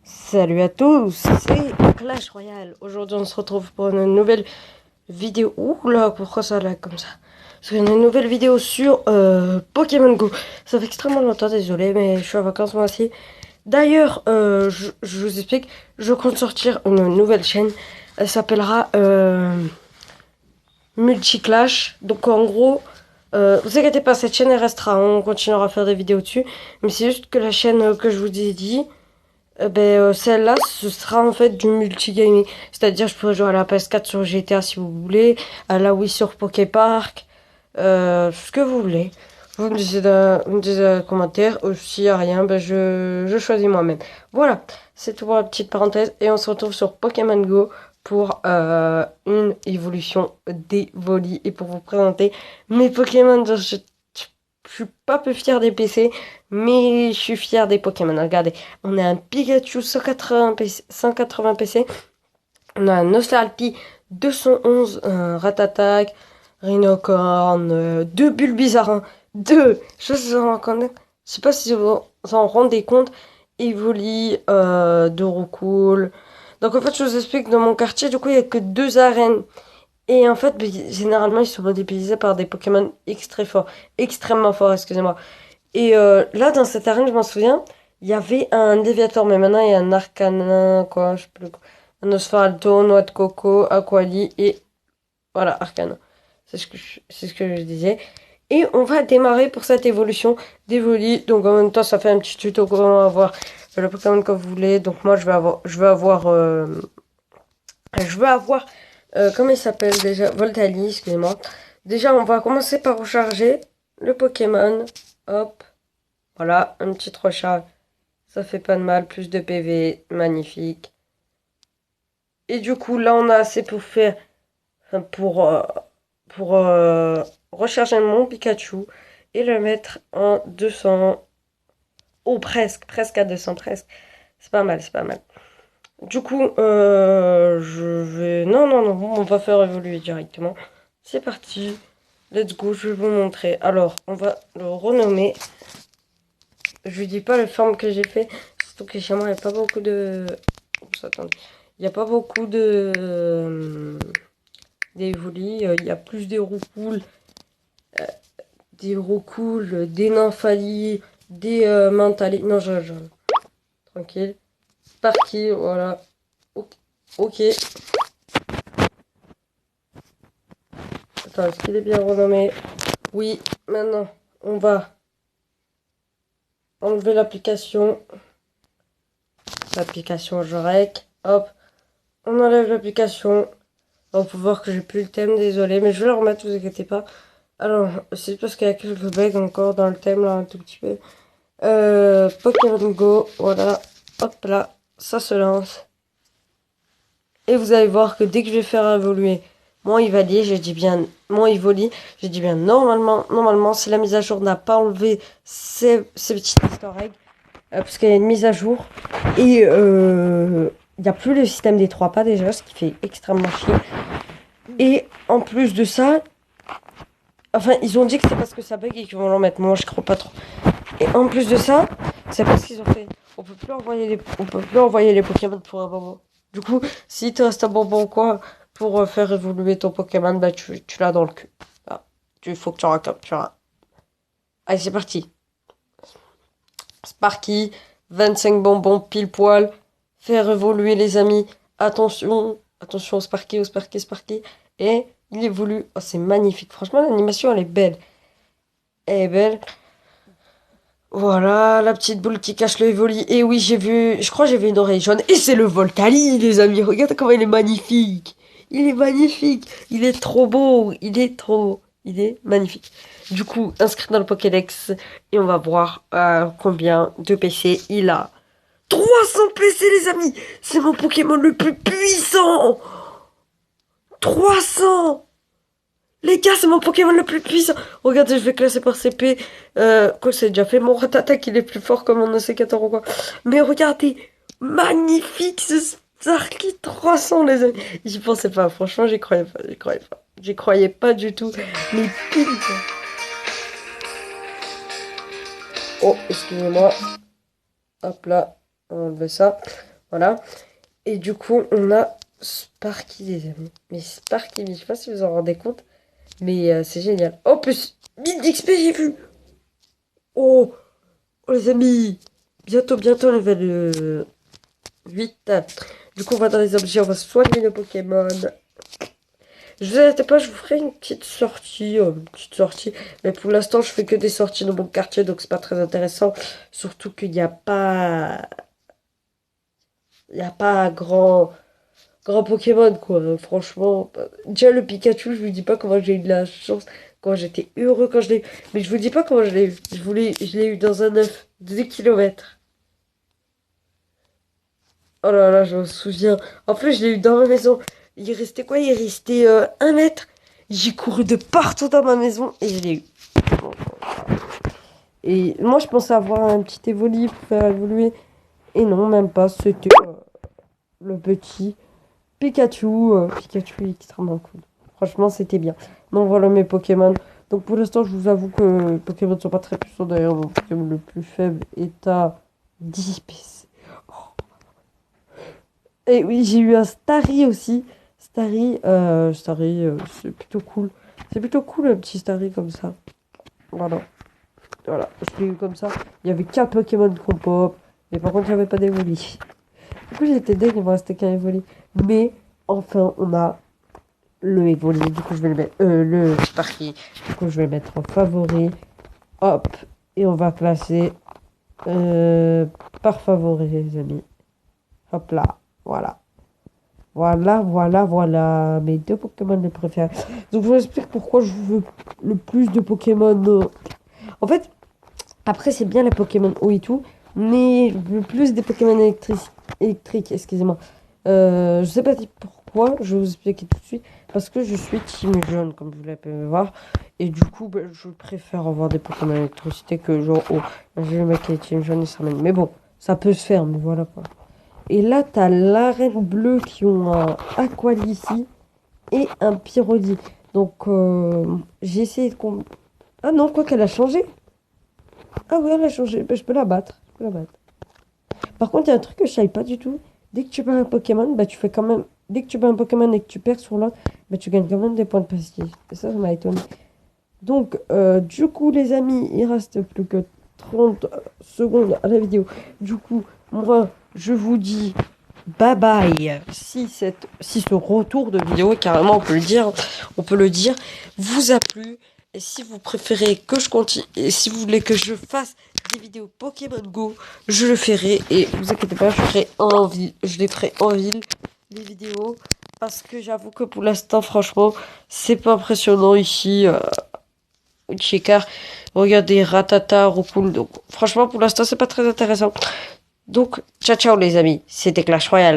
Salut à tous, c'est Clash Royale. Aujourd'hui, on se retrouve pour une nouvelle vidéo. Ouh là, pourquoi ça lag comme ça? Parce qu'il y a une nouvelle vidéo sur Pokémon Go. Ça fait extrêmement longtemps, désolé, mais je suis en vacances moi aussi. D'ailleurs, je vous explique, je compte sortir une nouvelle chaîne. Elle s'appellera Multiclash. Donc en gros, vous inquiétez pas, cette chaîne elle restera. On continuera à faire des vidéos dessus. Mais c'est juste que la chaîne que je vous ai dit. Celle-là, ce sera en fait du multigaming. C'est-à-dire, je pourrais jouer à la PS4 sur GTA si vous voulez, à la Wii sur Poképark, ce que vous voulez. Vous me disiez dans les commentaires. S'il n'y a rien, je choisis moi-même. Voilà, c'est tout pour la petite parenthèse. Et on se retrouve sur Pokémon Go pour une évolution d'Evoli et pour vous présenter mes Pokémon. Je suis pas peu fier des PC, mais je suis fier des Pokémon. Regardez, on a un Pikachu 180 PC, 180 PC, on a un Nostalpi 211, un Ratatak, Rhinocorn, deux Bulbizarre, deux, je sais pas si vous vous en rendez compte, Evoli, Dorocool. Donc en fait, je vous explique, dans mon quartier, du coup, il y a que deux arènes. Et en fait, généralement, ils sont modélisés par des Pokémon extrêmement forts, excusez-moi. Et là, dans cette arène, je m'en souviens, il y avait un Léviator, mais maintenant il y a un Arcanin, quoi, je sais plus quoi. Un Osvaldo, Noix de Coco, Aquali et voilà, Arcanin. C'est ce que je disais. Et on va démarrer pour cette évolution d'Evoli. Donc en même temps, ça fait un petit tuto comment avoir le Pokémon que vous voulez. Donc moi, je veux avoir, comment il s'appelle déjà? Voltali, excusez-moi. Déjà, on va commencer par recharger le Pokémon. Hop. Voilà, un petit recharge. Ça fait pas de mal. Plus de PV. Magnifique. Et du coup, là, on a assez pour faire, enfin, pour recharger mon Pikachu et le mettre en 200. Oh, presque à 200, presque. C'est pas mal, c'est pas mal. Du coup, je vais... Non, non, non, on va faire évoluer directement. C'est parti. Let's go, je vais vous montrer. Alors, on va le renommer. Je lui dis pas la forme que j'ai fait. Surtout que chez moi, il n'y a pas beaucoup de... Oups, attendez. Il n'y a pas beaucoup de... d'évolis. Il y a plus des roucoules, des nymphalis, des mentali. Non, tranquille. Sparky, voilà. Ok. Ok. Attends, est-ce qu'il est bien renommé? Oui, maintenant, on va enlever l'application. L'application Jorek. Hop, on enlève l'application. On peut voir que j'ai plus le thème, désolé, mais je vais le remettre, vous inquiétez pas. Alors, c'est parce qu'il y a quelques bugs encore dans le thème, là, un tout petit peu. Pokémon Go, voilà. Hop là, ça se lance. Et vous allez voir que dès que je vais faire évoluer mon Ivalier, j'ai dit bien mon Ivoli, j'ai dit bien normalement, si la mise à jour n'a pas enlevé ces petites easter eggs, parce qu'il y a une mise à jour, et il n'y a plus le système des trois pas déjà, ce qui fait extrêmement chier. Et en plus de ça, enfin, ils ont dit que c'est parce que ça bug et qu'ils vont l'en mettre. Moi, je crois pas trop. Et en plus de ça, c'est parce qu'ils ont fait. On peut plus envoyer les Pokémon pour un moment. Du coup, si te reste un bonbon ou quoi pour faire évoluer ton Pokémon, bah tu l'as dans le cul. Ah, il faut que tu en captures un. Allez, c'est parti. Sparky, 25 bonbons pile poil. Faire évoluer les amis. Attention, attention au Sparky. Et il évolue. Oh, c'est magnifique. Franchement, l'animation, elle est belle. Elle est belle. Voilà, la petite boule qui cache le Evoli. Et oui, je crois que j'ai vu une oreille jaune. Et c'est le Voltali, les amis. Regardez comment il est magnifique. Il est magnifique. Il est trop beau. Il est magnifique. Du coup, inscrit dans le Pokédex. Et on va voir combien de PC il a. 300 PC, les amis. C'est mon Pokémon le plus puissant. 300. Les gars, c'est mon Pokémon le plus puissant. Regardez, je vais classer par CP. Quoi, c'est déjà fait. Mon Rattatak, il est plus fort comme on sait 14 ou quoi. Mais regardez, magnifique ce Starky 300, les amis. J'y pensais pas, franchement, J'y croyais pas du tout. Mais pile, quoi. Oh, excusez-moi. Hop là, on va enlever ça. Voilà. Et du coup, on a Sparky, les amis. Mais Sparky, je sais pas si vous en rendez compte, mais c'est génial. Oh, plus 1000 d'XP, j'ai vu. Oh, oh, les amis. Bientôt, level 8. Du coup, on va dans les objets, on va soigner le Pokémon. Je vous inquiétez pas, je vous ferai une petite sortie. Mais pour l'instant, je fais que des sorties dans mon quartier, donc c'est pas très intéressant. Surtout qu'il n'y a pas grand Pokémon, quoi. Franchement, déjà le Pikachu, je vous dis pas comment j'ai eu de la chance, comment j'étais heureux quand je l'ai eu. Mais je vous dis pas comment je l'ai eu. Je l'ai eu dans un œuf de 10 km. Oh là là, je me souviens. En plus, je l'ai eu dans ma maison. Il restait quoi? Il restait 1 mètre. J'ai couru de partout dans ma maison et je l'ai eu. Et moi, je pensais avoir un petit évoli pour faire évoluer. Et non, même pas. C'était le petit Pikachu. Pikachu est extrêmement cool. Franchement, c'était bien. Donc voilà mes Pokémon. Donc pour l'instant, je vous avoue que les Pokémon ne sont pas très puissants. D'ailleurs, mon Pokémon le plus faible est à 10 PC. Et oui, j'ai eu un Starry aussi. Starry, c'est plutôt cool. C'est plutôt cool un petit Starry comme ça. Voilà. Voilà, je l'ai eu comme ça. Il y avait qu'un Pokémon qu'on pop. Mais par contre, il n'y avait pas d'Evoli. Du coup, j'étais deg, il me restait qu'un Evoli. Mais enfin, on a le Evoli. Du coup, je vais le mettre. Le Sparky. Du coup, je vais le mettre en favori. Hop. Et on va classer par favori, les amis. Hop là. Voilà. Voilà. Mes deux Pokémon les préférés. Donc, je vous explique pourquoi je veux le plus de Pokémon. En fait, après, c'est bien les Pokémon eau et tout. Mais le plus des Pokémon électriques, excusez-moi. Je sais pas pourquoi, je vais vous expliquer tout de suite. Parce que je suis team jaune, comme vous l'avez voir. Et du coup, je préfère avoir des Pokémon électricité que genre eau. Je le mec qui est team jaune, il s'amène. Mais bon, ça peut se faire, mais voilà quoi. Et là, t'as l'arène bleue qui ont un Aqualici et un Pyrrhodie. Donc, j'ai essayé de... Ah non, quoi qu'elle a changé. Ah oui, elle a changé. Je peux la battre. Par contre, il y a un truc que je savais pas du tout. Dès que tu bats un Pokémon, bah, tu fais quand même... Dès que tu bats un Pokémon et que tu perds sur l'autre, bah, tu gagnes quand même des points de prestige. Et ça m'a étonné. Donc, du coup, les amis, il reste plus que 30 secondes à la vidéo. Du coup, moi, je vous dis bye bye. Si ce retour de vidéo, carrément, on peut le dire, vous a plu. Et si vous préférez que je continue, et si vous voulez que je fasse des vidéos Pokémon Go, je le ferai. Et vous inquiétez pas, je les ferai en ville, les vidéos. Parce que j'avoue que pour l'instant, franchement, c'est pas impressionnant ici. Chikar, regardez Ratata, Roukoul. Donc, franchement, pour l'instant, c'est pas très intéressant. Donc, ciao, ciao, les amis. C'était Clash Royale.